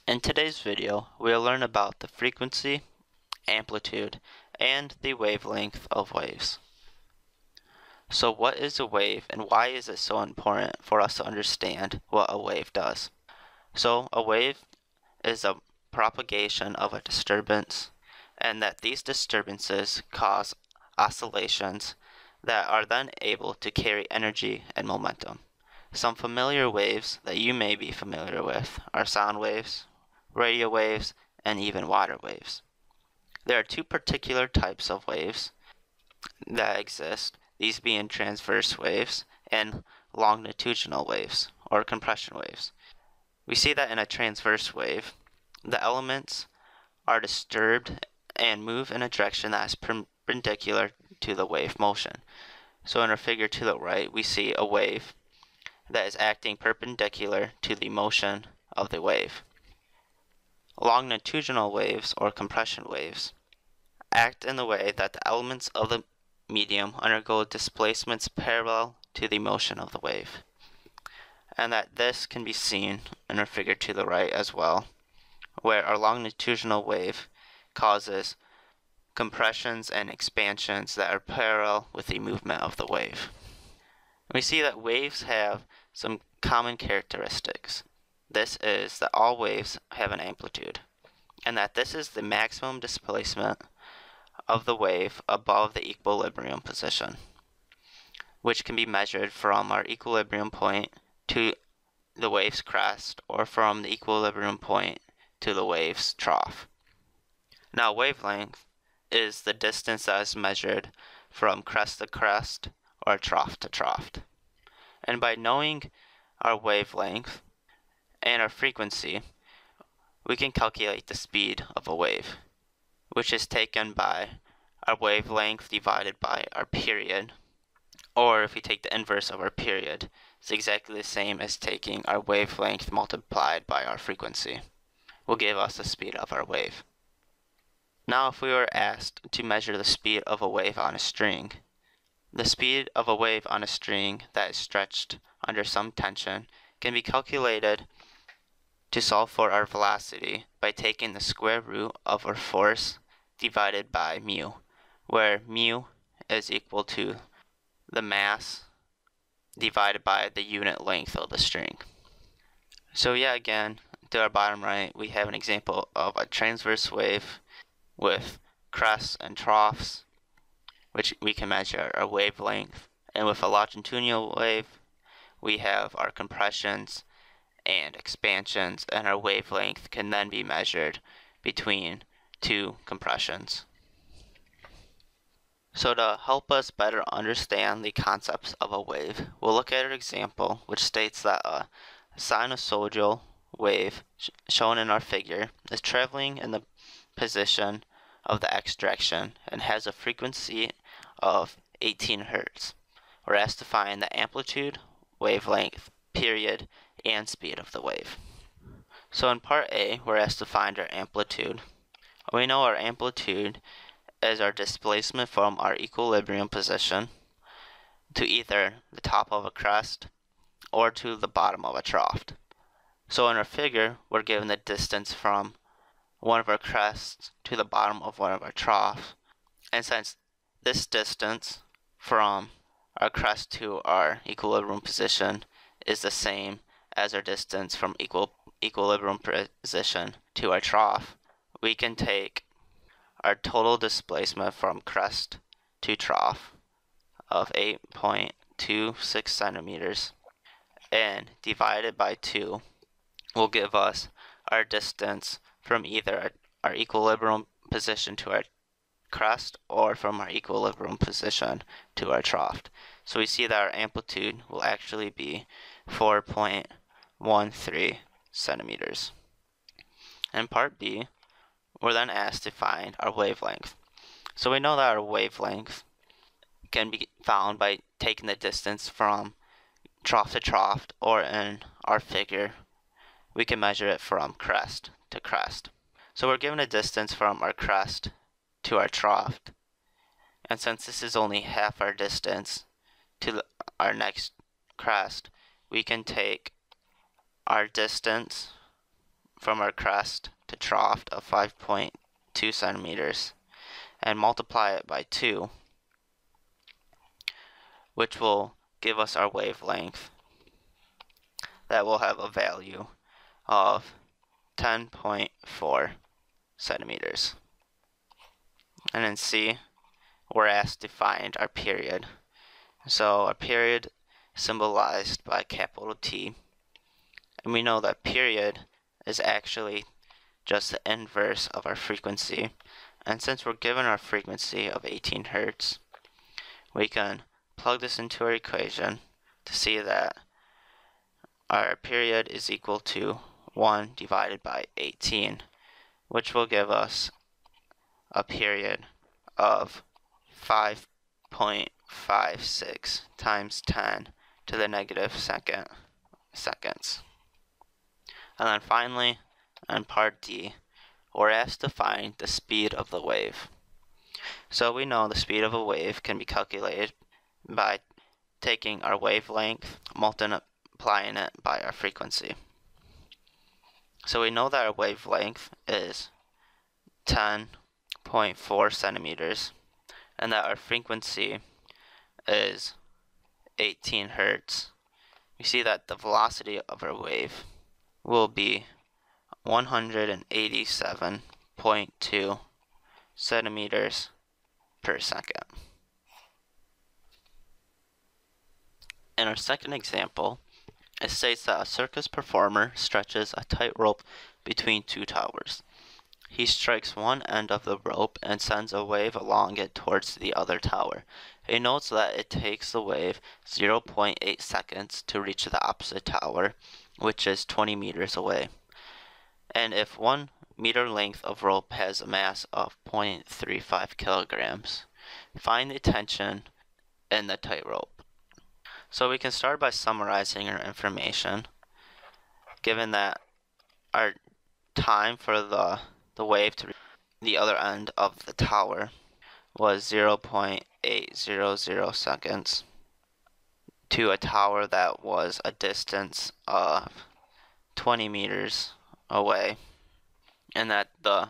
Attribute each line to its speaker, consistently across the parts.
Speaker 1: In today's video, we'll learn about the frequency, amplitude, and the wavelength of waves. So what is a wave and why is it so important for us to understand what a wave does? So a wave is a propagation of a disturbance, and that these disturbances cause oscillations that are then able to carry energy and momentum. Some familiar waves that you may be familiar with are sound waves, radio waves, and even water waves. There are two particular types of waves that exist, these being transverse waves and longitudinal waves, or compression waves. We see that in a transverse wave, the elements are disturbed and move in a direction that is perpendicular to the wave motion. So in our figure to the right, we see a wave that is acting perpendicular to the motion of the wave. Longitudinal waves, or compression waves, act in the way that the elements of the medium undergo displacements parallel to the motion of the wave, and that this can be seen in our figure to the right as well, where our longitudinal wave causes compressions and expansions that are parallel with the movement of the wave. We see that waves have some common characteristics. This is that all waves have an amplitude, and that this is the maximum displacement of the wave above the equilibrium position, which can be measured from our equilibrium point to the wave's crest, or from the equilibrium point to the wave's trough. Now, wavelength is the distance that is measured from crest to crest, or trough to trough. And by knowing our wavelength and our frequency, we can calculate the speed of a wave, which is taken by our wavelength divided by our period, or if we take the inverse of our period, it's exactly the same as taking our wavelength multiplied by our frequency, will give us the speed of our wave. Now, if we were asked to measure the speed of a wave on a string, the speed of a wave on a string that is stretched under some tension can be calculated to solve for our velocity by taking the square root of our force divided by mu, where mu is equal to the mass divided by the unit length of the string. So yeah, again, to our bottom right, we have an example of a transverse wave with crests and troughs, which we can measure our wavelength. And with a longitudinal wave, we have our compressions and expansions, and our wavelength can then be measured between two compressions. So to help us better understand the concepts of a wave, we'll look at an example which states that a sinusoidal wave shown in our figure is traveling in the position of the x direction and has a frequency of 18 Hz. We're asked to find the amplitude, wavelength, period, and speed of the wave. So in part A, we're asked to find our amplitude. We know our amplitude is our displacement from our equilibrium position to either the top of a crest or to the bottom of a trough. So in our figure, we're given the distance from one of our crests to the bottom of one of our troughs, and since this distance from our crest to our equilibrium position is the same as our distance from equilibrium position to our trough, we can take our total displacement from crest to trough of 8.26 centimeters and divide it by 2 will give us our distance from either our equilibrium position to our crest or from our equilibrium position to our trough. So we see that our amplitude will actually be 4.13 centimeters. In part B, we're then asked to find our wavelength. So we know that our wavelength can be found by taking the distance from trough to trough, or in our figure, we can measure it from crest to crest. So we're given a distance from our crest to our trough, and since this is only half our distance to our next crest, we can take our distance from our crest to trough of 5.2 centimeters and multiply it by 2, which will give us our wavelength. That will have a value of 10.4 centimeters. And in C, we're asked to find our period. So our period is symbolized by capital T. And we know that period is actually just the inverse of our frequency. And since we're given our frequency of 18 Hertz, we can plug this into our equation to see that our period is equal to 1 divided by 18, which will give us a period of 5.56 times 10 to the negative seconds. And then finally, on part D, we're asked to find the speed of the wave. So we know the speed of a wave can be calculated by taking our wavelength, multiplying it by our frequency. So we know that our wavelength is 10.4 centimeters and that our frequency is 18 Hertz. We see that the velocity of our wave will be 187.2 centimeters per second. In our second example, it states that a circus performer stretches a tightrope between two towers. He strikes one end of the rope and sends a wave along it towards the other tower. He notes that it takes the wave 0.8 seconds to reach the opposite tower, which is 20 meters away. And if 1 meter length of rope has a mass of 0.35 kilograms, find the tension in the tightrope. So we can start by summarizing our information, given that our time for the wave to reach the other end of the tower was 0.800 seconds to a tower that was a distance of 20 meters away, and that the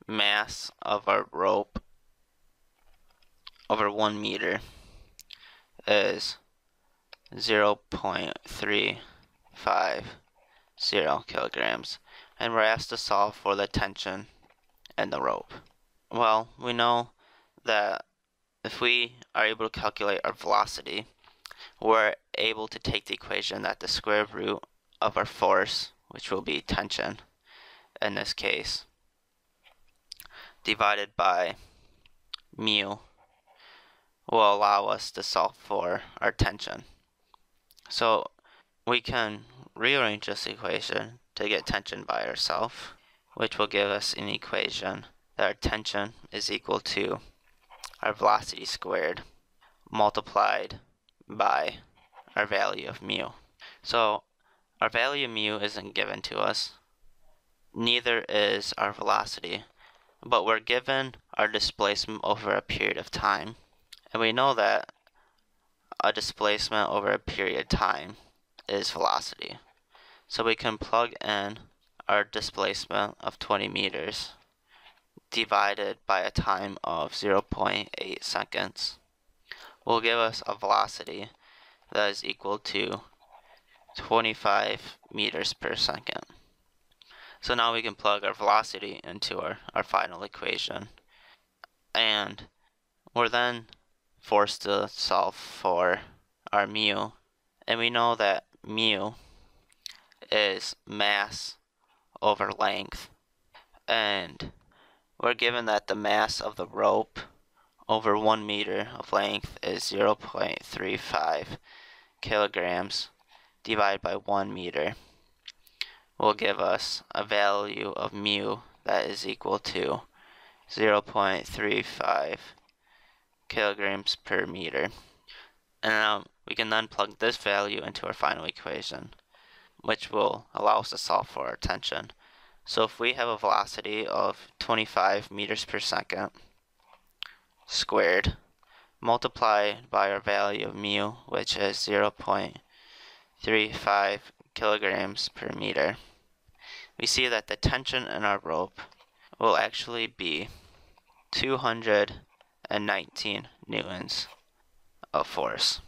Speaker 1: mass of our rope over 1 meter is 0.350 kilograms, and we're asked to solve for the tension in the rope. Well, we know that if we are able to calculate our velocity, we're able to take the equation that the square root of our force, which will be tension in this case, divided by mu, will allow us to solve for our tension. So we can rearrange this equation to get tension by ourselves, which will give us an equation that our tension is equal to our velocity squared multiplied by our value of mu. So our value of mu isn't given to us, neither is our velocity, but we're given our displacement over a period of time, and we know that a displacement over a period of time is velocity. So we can plug in our displacement of 20 meters divided by a time of 0.8 seconds will give us a velocity that is equal to 25 meters per second. So now we can plug our velocity into our final equation, and we're then forced to solve for our mu, and we know that mu is mass over length, and we're given that the mass of the rope over 1 meter of length is 0.35 kilograms divided by 1 meter will give us a value of mu that is equal to 0.35 kilograms per meter. And now we can then plug this value into our final equation, which will allow us to solve for our tension. So if we have a velocity of 25 meters per second squared multiplied by our value of mu, which is 0.35 kilograms per meter, we see that the tension in our rope will actually be 219 newtons of force.